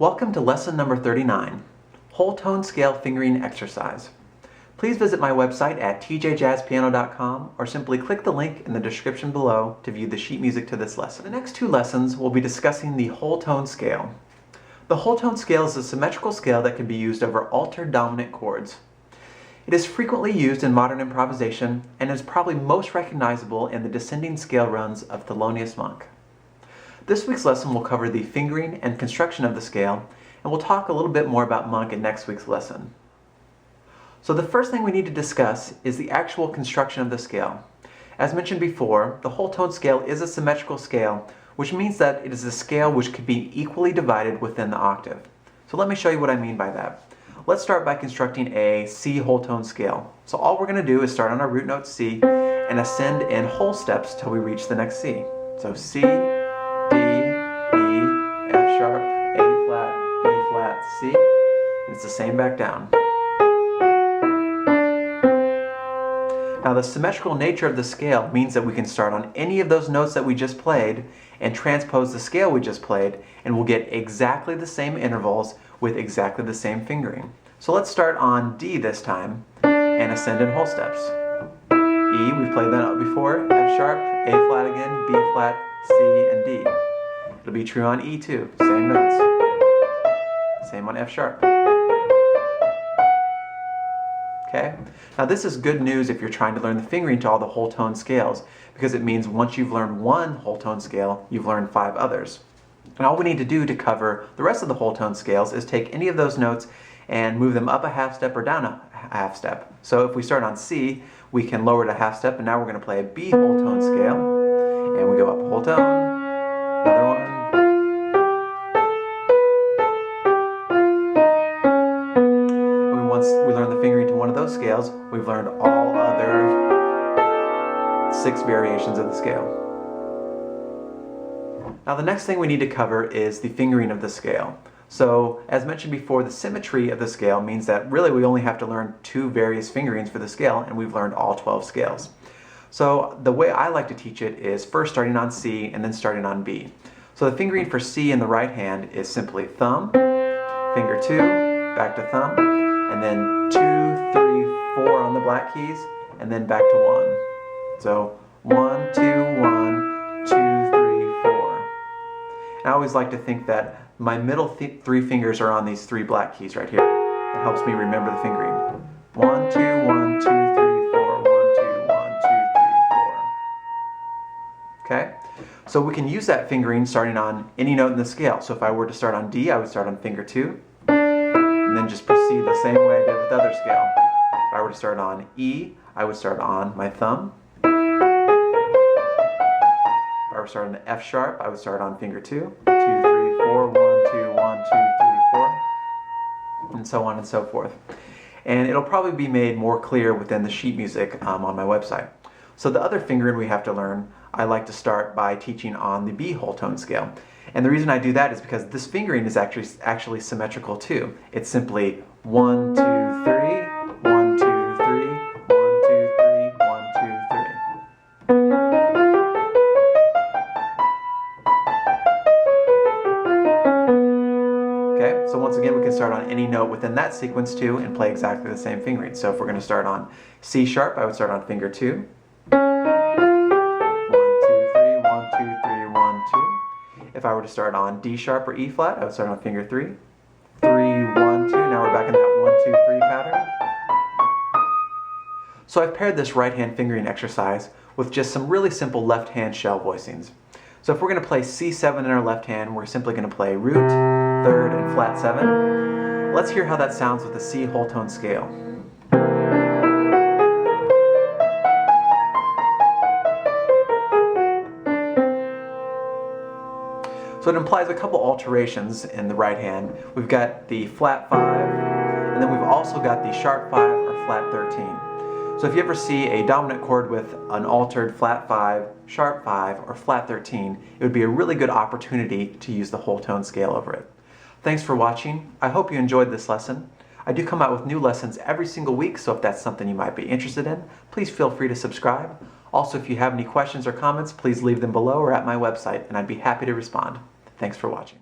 Welcome to lesson number 39, Whole Tone Scale Fingering Exercise. Please visit my website at tjjazzpiano.com or simply click the link in the description below to view the sheet music to this lesson. In the next two lessons, we'll be discussing the whole tone scale. The whole tone scale is a symmetrical scale that can be used over altered dominant chords. It is frequently used in modern improvisation and is probably most recognizable in the descending scale runs of Thelonious Monk. This week's lesson will cover the fingering and construction of the scale, and we'll talk a little bit more about Monk in next week's lesson. So the first thing we need to discuss is the actual construction of the scale. As mentioned before, the whole tone scale is a symmetrical scale, which means that it is a scale which could be equally divided within the octave. So let me show you what I mean by that. Let's start by constructing a C whole tone scale. So all we're going to do is start on our root note C and ascend in whole steps till we reach the next C. So C, D, E, F sharp, A flat, B flat, C, and it's the same back down. Now the symmetrical nature of the scale means that we can start on any of those notes that we just played and transpose the scale we just played, and we'll get exactly the same intervals with exactly the same fingering. So let's start on D this time and ascend in whole steps. E, we've played that before, F sharp, A flat again, B flat, C, and D. It'll be true on E too, same notes. Same on F sharp. Okay? Now this is good news if you're trying to learn the fingering to all the whole tone scales, because it means once you've learned one whole tone scale, you've learned 5 others. And all we need to do to cover the rest of the whole tone scales is take any of those notes and move them up a half step or down a half step. So if we start on C, we can lower it a half step, and now we're going to play a B whole tone scale. And we go up a whole tone, another one. And once we learn the fingering to one of those scales, we've learned all other 6 variations of the scale. Now the next thing we need to cover is the fingering of the scale. So as mentioned before, the symmetry of the scale means that really we only have to learn 2 various fingerings for the scale, and we've learned all 12 scales. So the way I like to teach it is first starting on C and then starting on B. So the fingering for C in the right hand is simply thumb, finger 2, back to thumb, and then 2, 3, 4 on the black keys, and then back to 1. So 1, 2, 1, 2, 3, 4. I always like to think that my middle 3 fingers are on these 3 black keys right here. It helps me remember the fingering. 1, 2, 1, 2, 3, 4, 1, 2, 1, 2, 3, 4. Okay? So we can use that fingering starting on any note in the scale. So if I were to start on D, I would start on finger 2, and then just proceed the same way I did with the other scale. If I were to start on E, I would start on my thumb. If I were to start on the F sharp, I would start on finger 2, 2, 3, 4, 1, 2, 1, 2, 3, 4, and so on and so forth. And it'll probably be made more clear within the sheet music on my website. So the other fingering we have to learn, I like to start by teaching on the B whole tone scale. And the reason I do that is because this fingering is actually symmetrical too. It's simply 1, 2, 3, 1, 2, 3, 1, 2, 3, 1, 2, 3. Okay, so once again we can start on any note within that sequence too and play exactly the same fingering. So if we're going to start on C sharp, I would start on finger 2. 1, 2, 3, 1, 2, 3, 1, 2. If I were to start on D sharp or E flat, I would start on finger 3. 3, 1, 2. Now we're back in that 1, 2, 3 pattern. So I've paired this right hand fingering exercise with just some really simple left hand shell voicings. So if we're going to play C7 in our left hand, we're simply going to play root, 3rd, and flat 7. Let's hear how that sounds with the C whole tone scale. So it implies a couple alterations in the right hand. We've got the flat 5, and then we've also got the sharp 5 or flat 13. So if you ever see a dominant chord with an altered flat 5, sharp 5, or flat 13, it would be a really good opportunity to use the whole tone scale over it. Thanks for watching. I hope you enjoyed this lesson. I do come out with new lessons every single week, so if that's something you might be interested in, please feel free to subscribe. Also, if you have any questions or comments, please leave them below or at my website, and I'd be happy to respond. Thanks for watching.